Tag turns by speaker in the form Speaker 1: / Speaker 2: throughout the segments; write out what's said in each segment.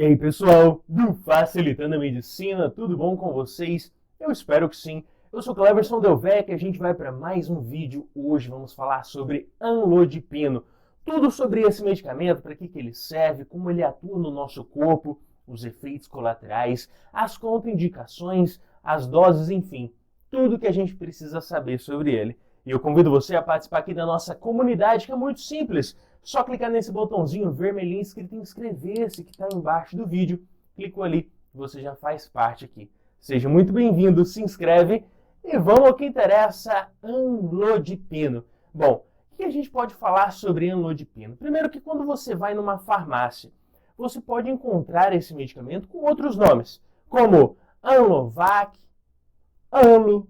Speaker 1: aí, pessoal, do Facilitando a Medicina, tudo bom com vocês? Eu espero que sim. Eu sou Cleverson Delvecq e a gente vai para mais um vídeo. Hoje vamos falar sobre amlodipino. Tudo sobre esse medicamento, para que ele serve, como ele atua no nosso corpo, os efeitos colaterais, as contraindicações, as doses, enfim, tudo que a gente precisa saber sobre ele. E eu convido você a participar aqui da nossa comunidade, que é muito simples. Só clicar nesse botãozinho vermelhinho escrito inscrever-se que está embaixo do vídeo. Clicou ali, você já faz parte aqui. Seja muito bem-vindo, se inscreve e vamos ao que interessa, amlodipino. Bom, o que a gente pode falar sobre amlodipino? Primeiro que quando você vai numa farmácia, você pode encontrar esse medicamento com outros nomes, como Amlovac, Amlo,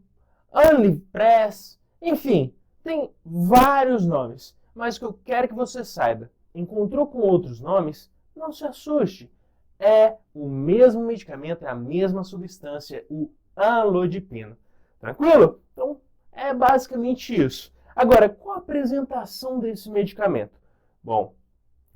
Speaker 1: Amlipress, enfim, tem vários nomes. Mas o que eu quero que você saiba, encontrou com outros nomes, não se assuste. É o mesmo medicamento, é a mesma substância, o amlodipino. Tranquilo? Então, é basicamente isso. Agora, qual a apresentação desse medicamento? Bom,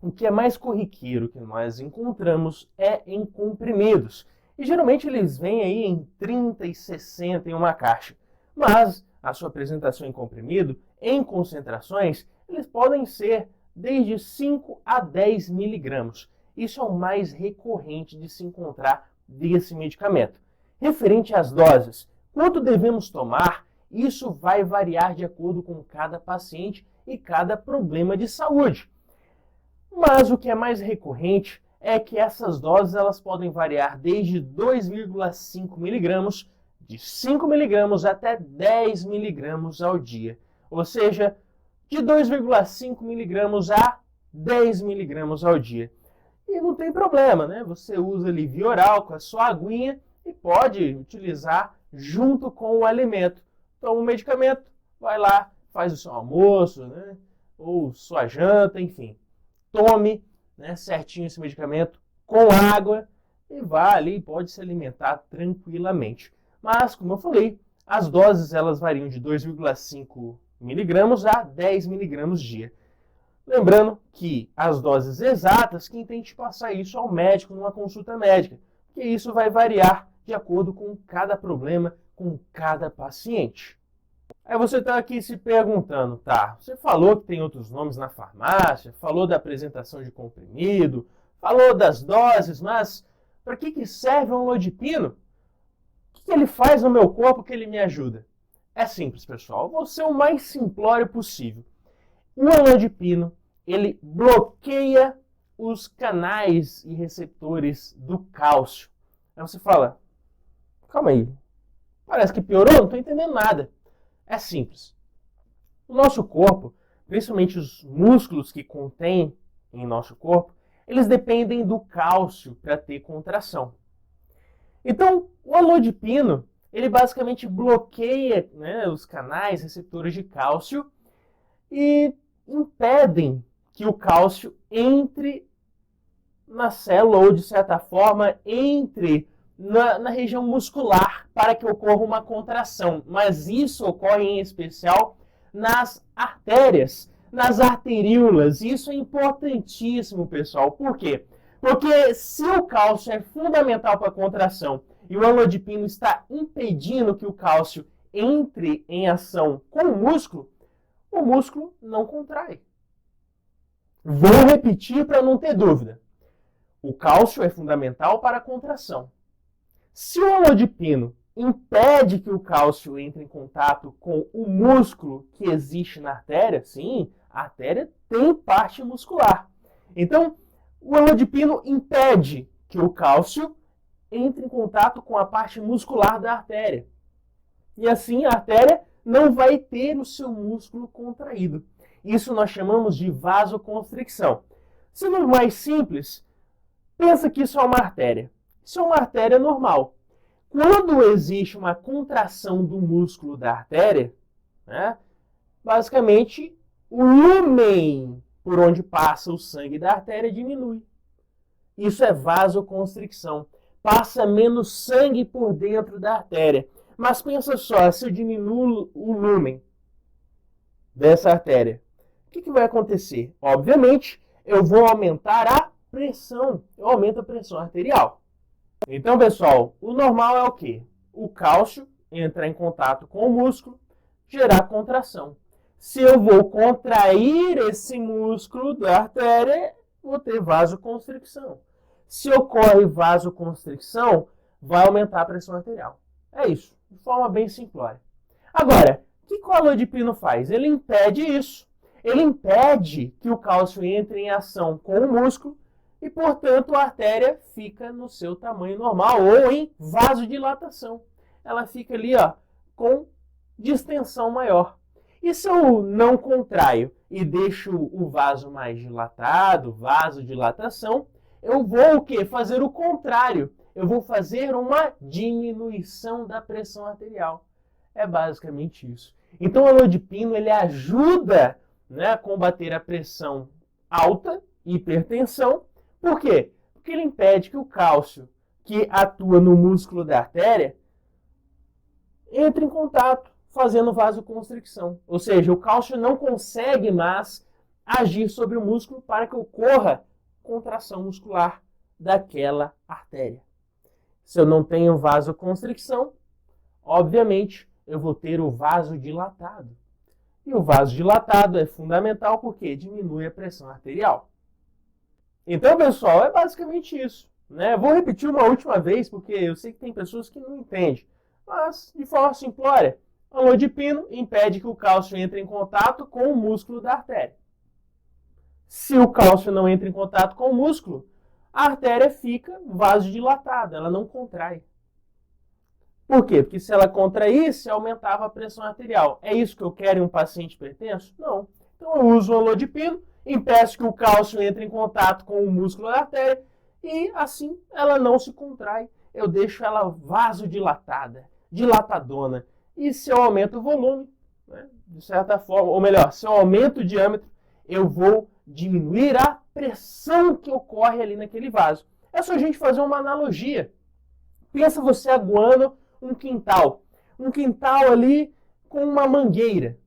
Speaker 1: o que é mais corriqueiro que nós encontramos é em comprimidos. E geralmente eles vêm aí em 30 e 60 em uma caixa. Mas a sua apresentação em comprimido, em concentrações, eles podem ser desde 5 a 10 miligramas. Isso é o mais recorrente de se encontrar desse medicamento. Referente às doses, quanto devemos tomar, isso vai variar de acordo com cada paciente e cada problema de saúde. Mas o que é mais recorrente é que essas doses elas podem variar desde 2,5 miligramas, de 5 miligramas até 10 miligramas ao dia. Ou seja, de 2,5 miligramas a 10 miligramas ao dia. E não tem problema, né? Você usa ali via oral com a sua aguinha e pode utilizar junto com o alimento. Toma o medicamento, vai lá, faz o seu almoço, né? Ou sua janta, enfim. Tome, né, certinho esse medicamento com água e vá ali, pode se alimentar tranquilamente. Mas, como eu falei, as doses elas variam de 2,5 miligramas a 10 miligramas dia. Lembrando que as doses exatas, quem tem que passar isso ao médico numa consulta médica, porque isso vai variar de acordo com cada problema, com cada paciente. Aí você está aqui se perguntando, tá, você falou que tem outros nomes na farmácia, falou da apresentação de comprimido, falou das doses, mas para que serve o amlodipino? O que ele faz no meu corpo que ele me ajuda? É simples, pessoal. Vou ser o mais simplório possível. O amlodipino, ele bloqueia os canais e receptores do cálcio. Aí você fala, calma aí, parece que piorou, não estou entendendo nada. É simples. O nosso corpo, principalmente os músculos que contém em nosso corpo, eles dependem do cálcio para ter contração. Então, o amlodipino, ele basicamente bloqueia, né, os canais receptores de cálcio e impedem que o cálcio entre na célula ou, de certa forma, entre na região muscular para que ocorra uma contração. Mas isso ocorre em especial nas artérias, nas arteríolas. Isso é importantíssimo, pessoal. Por quê? Porque se o cálcio é fundamental para a contração e o amlodipino está impedindo que o cálcio entre em ação com o músculo não contrai. Vou repetir para não ter dúvida. O cálcio é fundamental para a contração. Se o amlodipino impede que o cálcio entre em contato com o músculo que existe na artéria, sim, a artéria tem parte muscular. Então, o amlodipino impede que o cálcio entre em contato com a parte muscular da artéria. E assim a artéria não vai ter o seu músculo contraído. Isso nós chamamos de vasoconstricção. Sendo mais simples, pensa que isso é uma artéria. Isso é uma artéria normal. Quando existe uma contração do músculo da artéria, né, basicamente o lumen por onde passa o sangue da artéria diminui. Isso é vasoconstricção. Passa menos sangue por dentro da artéria. Mas pensa só, se eu diminuo o lumen dessa artéria, o que vai acontecer? Obviamente, eu vou aumentar a pressão, eu aumento a pressão arterial. Então, pessoal, o normal é o quê? O cálcio entrar em contato com o músculo, gerar contração. Se eu vou contrair esse músculo da artéria, vou ter vasoconstricção. Se ocorre vasoconstricção, vai aumentar a pressão arterial. É isso, de forma bem simplória. Agora, o que o alodipino faz? Ele impede isso. Ele impede que o cálcio entre em ação com o músculo e, portanto, a artéria fica no seu tamanho normal ou em vasodilatação. Ela fica ali, ó, com distensão maior. E se eu não contraio e deixo o vaso mais dilatado, vasodilatação, eu vou o quê? Fazer o contrário. Eu vou fazer uma diminuição da pressão arterial. É basicamente isso. Então, o alodipino ele ajuda, né, a combater a pressão alta, hipertensão. Por quê? Porque ele impede que o cálcio que atua no músculo da artéria entre em contato, fazendo vasoconstricção. Ou seja, o cálcio não consegue mais agir sobre o músculo para que ocorra contração muscular daquela artéria. Se eu não tenho vasoconstricção, obviamente eu vou ter o vaso dilatado. E o vaso dilatado é fundamental porque diminui a pressão arterial. Então, pessoal, é basicamente isso, né? Vou repetir uma última vez porque eu sei que tem pessoas que não entendem. Mas, de forma simplória, o alodipino impede que o cálcio entre em contato com o músculo da artéria. Se o cálcio não entra em contato com o músculo, a artéria fica vasodilatada, ela não contrai. Por quê? Porque se ela contraísse, aumentava a pressão arterial. É isso que eu quero em um paciente hipertenso? Não. Então eu uso o alodipino, impeço que o cálcio entre em contato com o músculo da artéria e assim ela não se contrai. Eu deixo ela vasodilatada, dilatadona. E se eu aumento o volume, né, de certa forma, ou melhor, se eu aumento o diâmetro, eu vou diminuir a pressão que ocorre ali naquele vaso. É só a gente fazer uma analogia. Pensa você aguando um quintal ali com uma mangueira,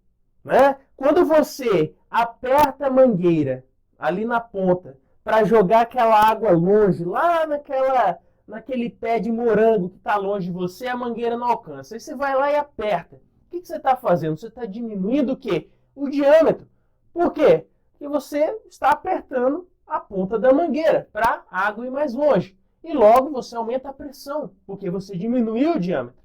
Speaker 1: né? Quando você aperta a mangueira ali na ponta para jogar aquela água longe, lá naquele pé de morango que está longe de você, a mangueira não alcança. Aí você vai lá e aperta. O que você está fazendo? Você está diminuindo o quê? O diâmetro. Por quê? Porque você está apertando a ponta da mangueira para a água ir mais longe. E logo você aumenta a pressão, porque você diminuiu o diâmetro.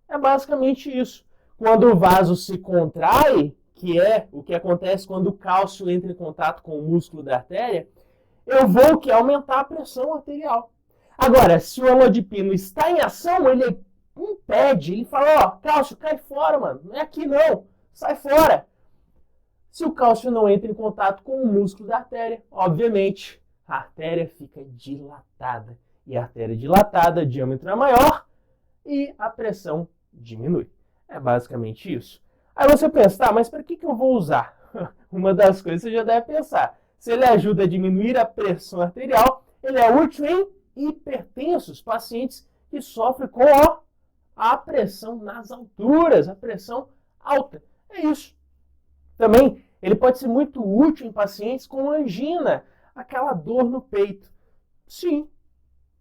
Speaker 1: É basicamente isso. Quando o vaso se contrai, que é o que acontece quando o cálcio entra em contato com o músculo da artéria, eu vou aumentar a pressão arterial. Agora, se o alodipino está em ação, ele impede, ele fala, ó, cálcio, cai fora, mano, não é aqui não, sai fora. Se o cálcio não entra em contato com o músculo da artéria, obviamente, a artéria fica dilatada. E a artéria dilatada, o diâmetro é maior e a pressão diminui. É basicamente isso. Aí você pensa, tá, mas para que eu vou usar? Uma das coisas que você já deve pensar. Se ele ajuda a diminuir a pressão arterial, ele é útil em hipertensos, pacientes que sofrem com a pressão nas alturas, a pressão alta. É isso. Também ele pode ser muito útil em pacientes com angina, aquela dor no peito. Sim,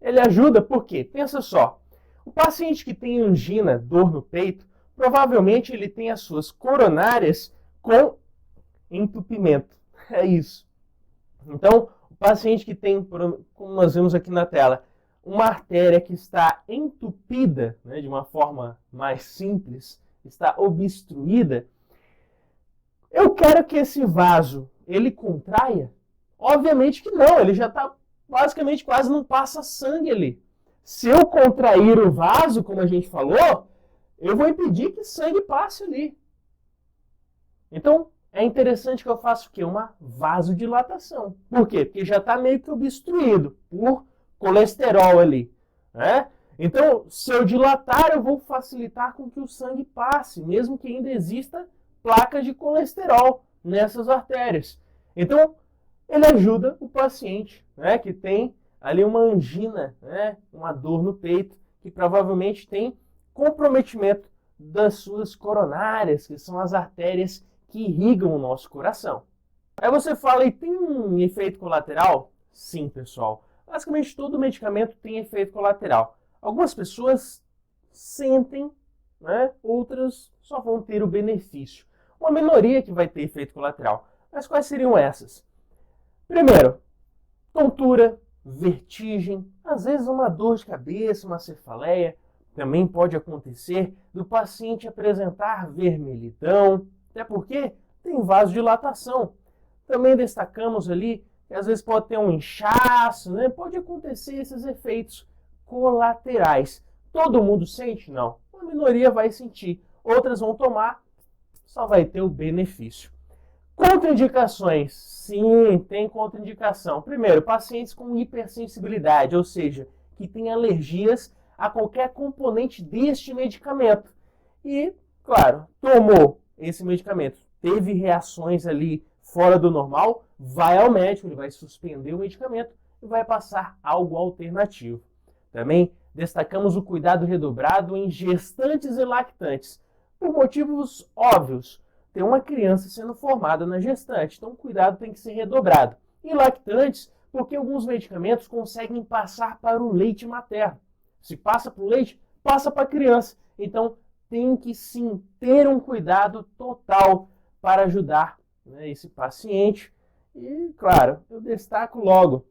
Speaker 1: ele ajuda, por quê? Pensa só, o paciente que tem angina, dor no peito, provavelmente ele tem as suas coronárias com entupimento. É isso. Então, o paciente que tem, como nós vemos aqui na tela, uma artéria que está entupida, né, de uma forma mais simples, está obstruída, eu quero que esse vaso, ele contraia? Obviamente que não, ele já está basicamente quase não passa sangue ali. Se eu contrair o vaso, como a gente falou, eu vou impedir que sangue passe ali. Então, é interessante que eu faça o quê? Uma vasodilatação. Por quê? Porque já está meio que obstruído por colesterol ali, né? Então, se eu dilatar, eu vou facilitar com que o sangue passe, mesmo que ainda exista placas de colesterol nessas artérias. Então, ele ajuda o paciente, né, que tem ali uma angina, né, uma dor no peito, que provavelmente tem comprometimento das suas coronárias, que são as artérias que irrigam o nosso coração. Aí você fala, e tem um efeito colateral? Sim, pessoal. Basicamente, todo medicamento tem efeito colateral. Algumas pessoas sentem, né? Outras só vão ter o benefício. Uma minoria que vai ter efeito colateral. Mas quais seriam essas? Primeiro, tontura, vertigem, às vezes uma dor de cabeça, uma cefaleia. Também pode acontecer do paciente apresentar vermelhidão, até porque tem vasodilatação. Também destacamos ali que às vezes pode ter um inchaço, né? Pode acontecer esses efeitos colaterais. Todo mundo sente? Não. Uma minoria vai sentir, outras vão tomar, só vai ter o benefício. Contraindicações. Sim, tem contraindicação. Primeiro, pacientes com hipersensibilidade, ou seja, que têm alergias a qualquer componente deste medicamento. E, claro, tomou esse medicamento, teve reações ali fora do normal, vai ao médico, ele vai suspender o medicamento e vai passar algo alternativo. Também destacamos o cuidado redobrado em gestantes e lactantes, por motivos óbvios. Tem uma criança sendo formada na gestante, então o cuidado tem que ser redobrado. E lactantes, porque alguns medicamentos conseguem passar para o leite materno. Se passa para o leite, passa para a criança. Então tem que sim ter um cuidado total para ajudar, né, esse paciente. E claro, eu destaco logo,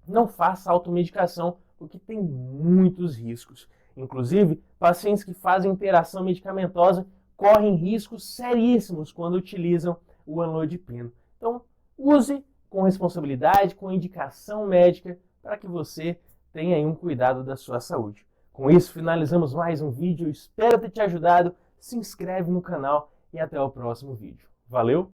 Speaker 1: não faça automedicação, porque tem muitos riscos. Inclusive, pacientes que fazem interação medicamentosa correm riscos seríssimos quando utilizam o amlodipino. Então, use com responsabilidade, com indicação médica, para que você tenha aí um cuidado da sua saúde. Com isso, finalizamos mais um vídeo. Espero ter te ajudado. Se inscreve no canal e até o próximo vídeo. Valeu!